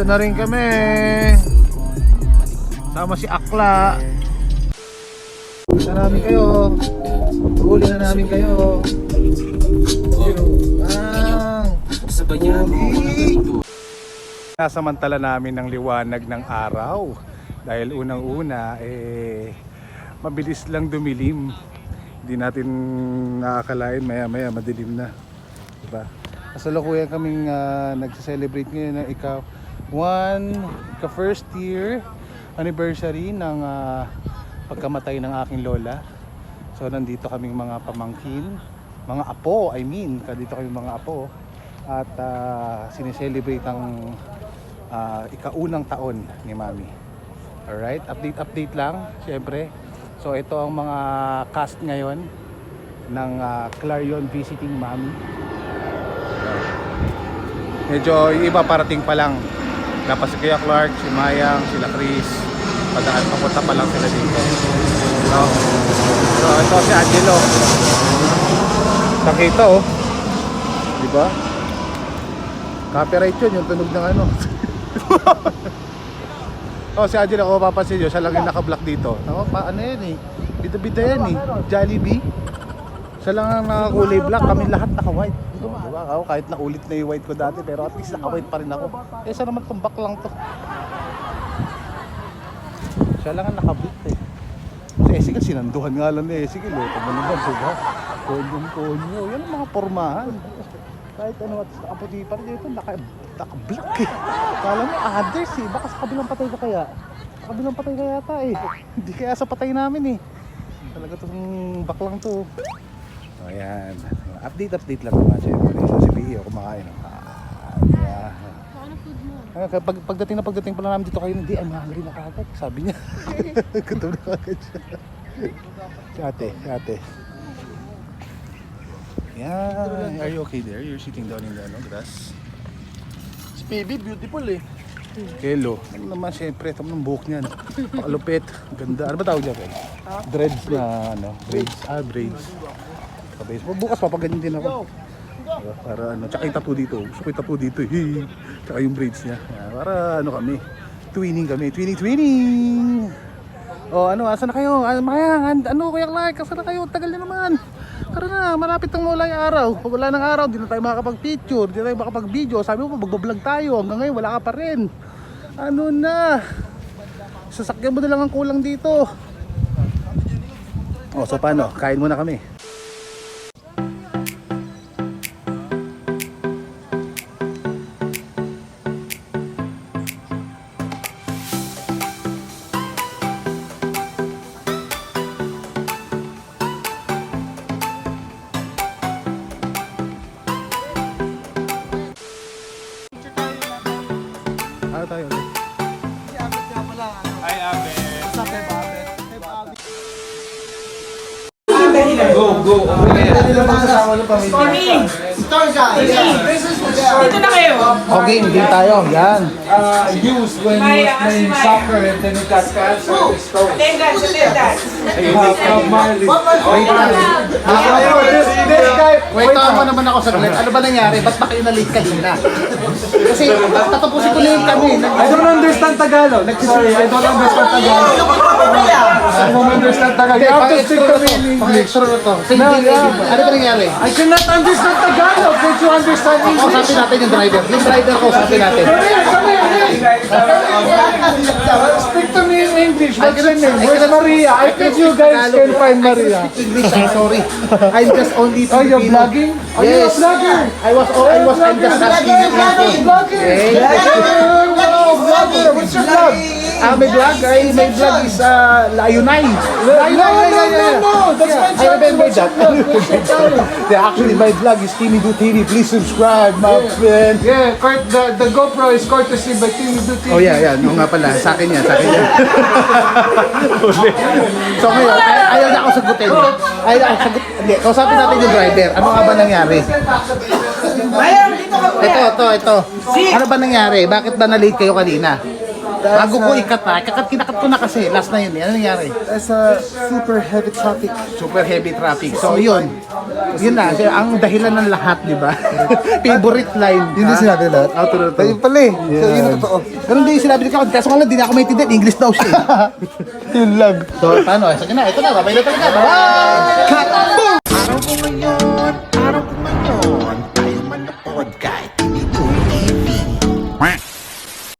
Nandito na rin kami. Sama si Akla. Huli na namin kayo. Huli na namin kayo. Nasamantala namin ng liwanag ng araw. Dahil unang-una, mabilis lang dumilim. Hindi natin nakakalain, maya-maya madilim na. Diba? Kasalukuyan kaming nagse-celebrate ngayon ng first year anniversary ng pagkamatay ng aking lola. So nandito kaming mga pamangkin, mga apo, dito kaming mga apo. At sineselebrate ang ikaunang taon ni Mami. Alright, update lang, syempre. So ito ang mga cast ngayon ng Clarion Visiting Mami. Medyo iba parating pa lang. Dapat si Kuya Clark, si Mayang, sila Chris. Padaan papunta pa lang sila dito. No? So ito si Angelo. Nakita oh. Diba? Copyright yun, yung tunog ng ano. Oh, si Angelo, kung mapapansin nyo, siya lang yung naka-block dito. Ano yan eh, bida-bida yan eh, Jollibee. Siya lang ang nakakulay black, kami lahat naka-white. Diba? Ako, kahit nakulit na yung white ko dati, pero at least naka-white pa rin ako. Eh, saan naman tumbak lang to? Siya lang ang naka-black eh. Si Essie kasi sinanduhan nga lang eh. Sige, loko mo naman, diba? Konyo, yan ang mga pormahan. Kahit ano, at nakaputi pa rin dito, naka-black eh. Kala mo others eh, baka sa kabilang patay ka kaya. Sa kabilang patay ka yata eh. Hindi kaya sa patay namin eh. Talaga itong baklang to. So ayan, update lang naman syempre. So si Pio kumakain. Yeah. Pagdating pa lang namin dito kayo, hindi, I'm hungry na kagad. Sabi niya. Gutom na kagad siya. Si ate. Yeah, are you okay there? You're sitting down in the grass. Si PB, beautiful eh. Hello. Ano naman siyempre, ito ng buhok niyan. Pakalupit, ganda. Ano ba tawag niya? Dreads na ano, braids. Braids. Bukas papaganyan din ako. Para ano, tsaka yung tattoo dito. Gusto ko yung tattoo dito. Tsaka yung braids niya. Para ano kami, twinning. Oh, ano, asan na kayo? Ano, Kuya Clark, asan na kayo? Tagal na naman. Tara na, malapit ng mula yung araw. Pag wala ng araw, di na tayo makakapag-picture, di na tayo makakapag-video. Sabi mo, magbablog tayo. Hanggang ngayon, wala ka pa rin. Ano na? Sasakyan mo na lang ang kulang dito. Oh, so paano? Kain muna kami. Tayo. Si Abet nga pala. Hi, Abet. What's up, Abet? Go. Dito na kayo. Okay, hindi tayo. Yan. Used when he was playing soccer and then he got cancer of his stomach. Attendance. You have mileage. Wait mo naman ako saglit. Ano ba nangyari? Ba't ba kayo na-late kanina? Kasi tatapusin ko na yung kami. I don't understand Tagalog. Sorry, I don't understand Tagalog. I don't understand Tagalog. You have to speak to me in English. Pang-lecture na to. Ano ba nangyari? I cannot understand Tagalog. Can't you understand English? Kausapin natin yung driver. Yung driver kausapin natin. Speak to me in English. What's your name? Where's Maria? I think you guys can find Maria. English, I'm sorry. I'm just only Oh, you're Filipino. vlogging? Are you a Yes. vlogger? I'm just asking you anything. Vlogger! Wow, vlogger! What's your vlog? My vlog is Layunay. No, that's my I remember that. channel. Yeah, actually, my vlog is Timmy Do TV. Please subscribe, my friend. Yeah, the GoPro is courtesy by Timmy Do TV. Oh yeah. Oo nga pala. Sa akin yan. So ngayon, ayaw na ako sagutin. Hindi, kausapin natin yung driver. Ano nga ba nangyari? Mayroon dito ka kuya. Ito. Ano ba nangyari? Bakit ba na-late kayo kanina? Bago ko ikat na, kinakat ko na kasi, last na yun. Ano nangyari? That's a super heavy traffic. Super heavy traffic. So yun. Yun na, ang dahilan ng lahat, di ba? Favorite line. Hindi sinabi lahat. Ayun pala eh. So yun ang totoo. Ganun din yung sinabi ko, kaso nga lang, di na ako maintindihan. English daw siya. Yun lang. So, paano? Sige na, ito na, babay na talaga. Bye!